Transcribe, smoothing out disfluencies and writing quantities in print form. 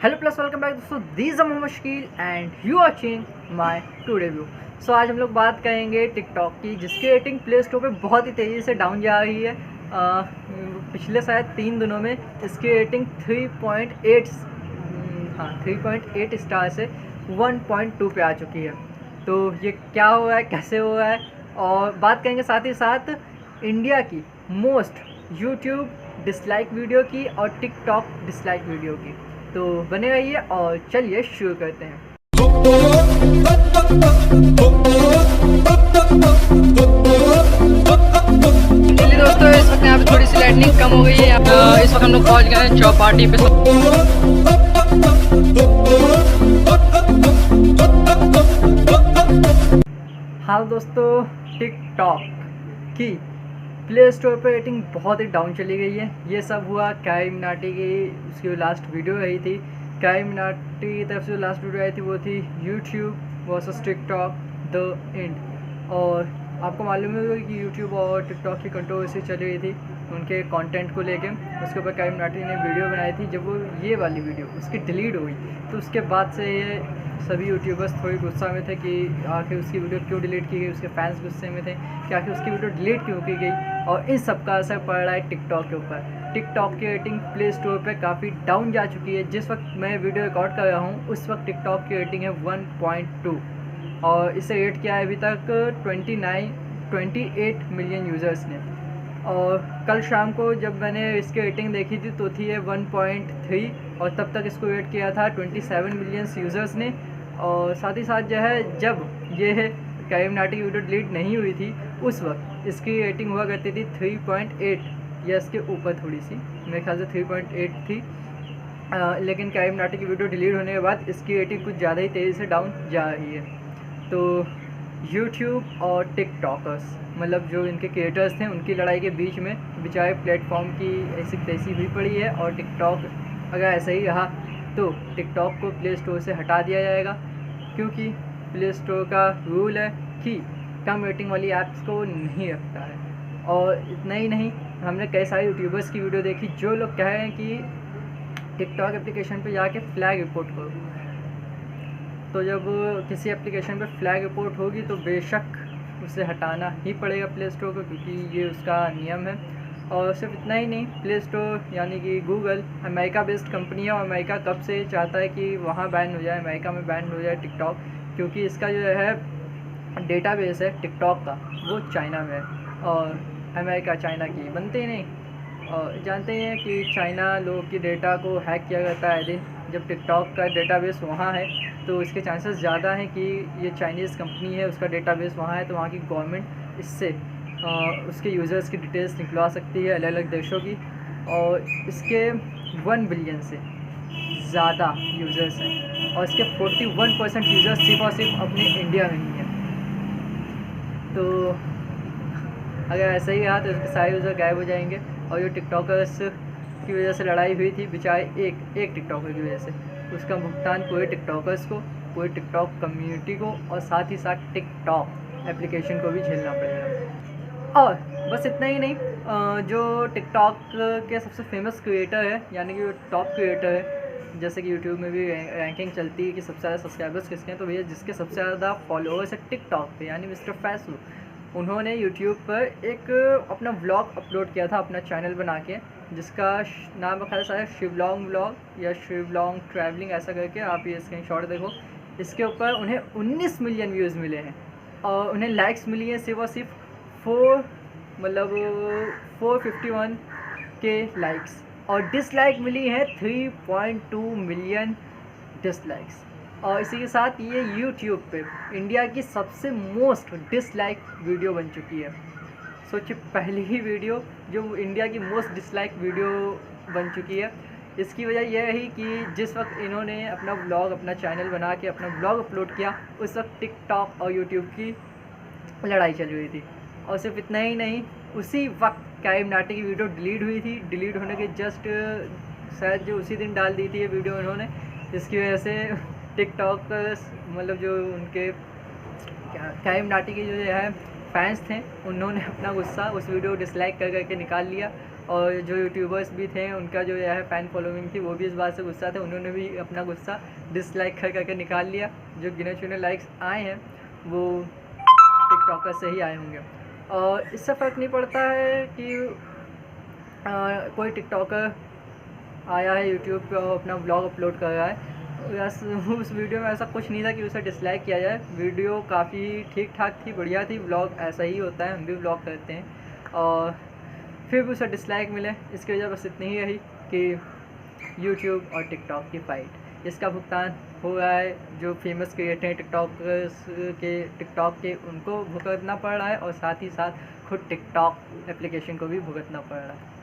Hello plus welcome back दोस्तों, this is Mohammed Shakeel and you watching my today view. So आज हम लोग बात करेंगे टिकटॉक की, जिसकी रेटिंग प्ले स्टोर पे बहुत ही तेज़ी से डाउन जा रही है। पिछले शायद 3 दिनों में इसकी रेटिंग 3.8 स्टार से 1.2 पे आ चुकी है। तो ये क्या हो रहा है, कैसे हो रहा है, और बात करेंगे साथ ही साथ इंडिया की मोस्ट यूट्यूब डिसलाइक वीडियो की और टिकटॉक डिसलाइक वीडियो की। तो बने रहिए और चलिए शुरू करते हैं। चलिए दोस्तों, इस वक्त यहाँ पे थोड़ी सी लाइटनिंग कम हो गई है। इस वक्त हम लोग पहुँच गए हैं चौपाटी पे। हाँ दोस्तों, टिकटॉक की प्ले स्टोर पर रेटिंग बहुत ही डाउन चली गई है। ये सब हुआ काई मिनाटी की, उसकी लास्ट वीडियो रही थी। काई मिनाटी की तरफ से जो लास्ट वीडियो आई थी वो थी YouTube versus TikTok the end. और आपको मालूम होगा कि यूट्यूब और टिकटॉक की कंट्रोवर्सी चल रही थी उनके कंटेंट को लेके। उसके ऊपर काई मिनाटी ने वीडियो बनाई थी। जब वो ये वाली वीडियो उसकी डिलीट हुई तो उसके बाद से ये सभी यूट्यूबर्स थोड़ी गुस्सा में थे कि आखिर उसकी वीडियो क्यों डिलीट की गई। उसके फैंस गुस्से में थे कि आखिर उसकी वीडियो डिलीट क्यों की गई। और इन सब का असर पड़ रहा है टिकटॉक के ऊपर। टिकटॉक की रेटिंग प्ले स्टोर पे काफ़ी डाउन जा चुकी है। जिस वक्त मैं वीडियो रिकॉर्ड कर रहा हूँ उस वक्त टिकटॉक की रेटिंग है 1.2 और इसे रेट किया है अभी तक 28 मिलियन यूज़र्स ने। और कल शाम को जब मैंने इसकी रेटिंग देखी थी तो थी ये 1.3 और तब तक इसको रेट किया था 27 मिलियन यूज़र्स ने। और साथ ही साथ जो है, जब ये काई मिनाटी की वीडियो डिलीट नहीं हुई थी उस वक्त इसकी रेटिंग हुआ करती थी 3.8 या इसके ऊपर थोड़ी सी, मेरे ख्याल से 3.8 थी। लेकिन काई मिनाटी की वीडियो डिलीट होने के बाद इसकी रेटिंग कुछ ज़्यादा ही तेज़ी से डाउन जा रही है। तो यूट्यूब और टिकटॉकर्स, मतलब जो इनके क्रिएटर्स थे, उनकी लड़ाई के बीच में बेचारे प्लेटफॉर्म की ऐसी तैसी हुई पड़ी है। और टिकटॉक अगर ऐसा ही रहा तो टिकटॉक को प्ले स्टोर से हटा दिया जाएगा, क्योंकि प्ले स्टोर का रूल है कि कम रेटिंग वाली ऐप्स को नहीं रखता है। और इतना ही नहीं, हमने कई सारे यूट्यूबर्स की वीडियो देखी जो लोग कह रहे हैं कि टिकटॉक एप्लीकेशन पे जाके फ्लैग रिपोर्ट करो। तो जब किसी एप्लीकेशन पे फ्लैग रिपोर्ट होगी तो बेशक उसे हटाना ही पड़ेगा प्ले स्टोर को, क्योंकि ये उसका नियम है। और सिर्फ इतना ही नहीं, प्ले स्टोर यानी कि गूगल अमेरिका बेस्ड कंपनी है और अमेरिका कब से चाहता है कि वहाँ बैन हो जाए, अमेरिका में बैन हो जाए टिकटॉक, क्योंकि इसका जो है डेटाबेस है टिकटॉक का वो चाइना में है और अमेरिका चाइना की बनते ही नहीं। और जानते हैं कि चाइना लोगों की डेटा को हैक किया जाता है दिन। जब टिकटॉक का डेटाबेस वहाँ है तो इसके चांसेस ज़्यादा हैं कि ये चाइनीज़ कंपनी है, उसका डेटाबेस वहाँ है, तो वहाँ की गवर्नमेंट इससे उसके यूज़र्स की डिटेल्स निकलवा सकती है अलग अलग देशों की। और इसके 1 बिलियन से ज़्यादा यूज़र्स हैं और इसके 41% यूज़र्स सिर्फ और सिर्फ अपने इंडिया में ही हैं। तो अगर ऐसा ही रहा तो इसके सारे यूज़र गायब हो जाएंगे। और जो टिकटॉकर्स की वजह से लड़ाई हुई थी, बेचारे एक टिकटॉकर की वजह से, उसका भुगतान पूरे टिकटॉकर्स को, पूरे टिकटॉक कम्युनिटी को और साथ ही साथ टिकटॉक एप्लीकेशन को भी झेलना पड़ेगा। और बस इतना ही नहीं, जो टिकटॉक के सबसे फेमस क्रिएटर है, यानी कि टॉप क्रिएटर है, जैसे कि यूट्यूब में भी रैंकिंग चलती है कि सबसे ज़्यादा सब्सक्राइबर्स किसके हैं, तो भैया जिसके सबसे ज़्यादा फॉलोअर्स है टिकटॉक पे, यानी मिस्टर फैसू, उन्होंने यूट्यूब पर एक अपना व्लॉग अपलोड किया था अपना चैनल बना के, जिसका नाम रखा था शायद शिवलॉन्ग व्लॉग या शिवलॉन्ग ट्रैवलिंग, ऐसा करके। आप ये स्क्रीनशॉट देखो, इसके ऊपर उन्हें 19 मिलियन व्यूज़ मिले हैं और उन्हें लाइक्स मिली हैं सिर्फ और सिर्फ 451 के लाइक्स, और डिसलाइक मिली है 3.2 मिलियन डिसलाइक्स। और इसी के साथ ये यूट्यूब पे इंडिया की सबसे मोस्ट डिसलाइक वीडियो बन चुकी है। सोचिए, पहली ही वीडियो जो इंडिया की मोस्ट डिसलाइक वीडियो बन चुकी है। इसकी वजह यह रही कि जिस वक्त इन्होंने अपना व्लॉग, अपना चैनल बना के अपना व्लॉग अपलोड किया, उस वक्त टिकटॉक और यूट्यूब की लड़ाई चल रही थी। और सिर्फ इतना ही नहीं, उसी वक्त काई मिनाटी की वीडियो डिलीट हुई थी। डिलीट होने के जस्ट शायद जो उसी दिन डाल दी थी ये वीडियो उन्होंने, जिसकी वजह से टिकटॉक, मतलब जो उनके काई मिनाटी के जो है फैंस थे, उन्होंने अपना गुस्सा उस वीडियो को डिसलाइक कर करके निकाल लिया और जो यूट्यूबर्स भी थे उनका जो है फ़ैन फॉलोइंग थी वो भी इस बात से गुस्सा थे, उन्होंने भी अपना गुस्सा डिसलाइक कर करके निकाल लिया। जो गिने चुने लाइक्स आए हैं वो टिकटॉकर से ही आए होंगे। और इससे फ़र्क नहीं पड़ता है कि कोई टिकटॉकर आया है यूट्यूब पे और अपना ब्लॉग अपलोड कर रहा है, उस वीडियो में ऐसा कुछ नहीं था कि उसे डिसलाइक किया जाए। वीडियो काफ़ी ठीक ठाक थी, बढ़िया थी, ब्लॉग ऐसा ही होता है, हम भी ब्लॉग करते हैं और फिर भी उसे डिसलाइक मिले। इसकी वजह बस इतनी ही रही कि यूट्यूब और टिकटॉक की फ़ाइट, जिसका भुगतान हो रहा है जो फेमस क्रिएटर हैं टिकटॉक के उनको भुगतना पड़ रहा है और साथ ही साथ खुद टिकटॉक एप्लीकेशन को भी भुगतना पड़ रहा है।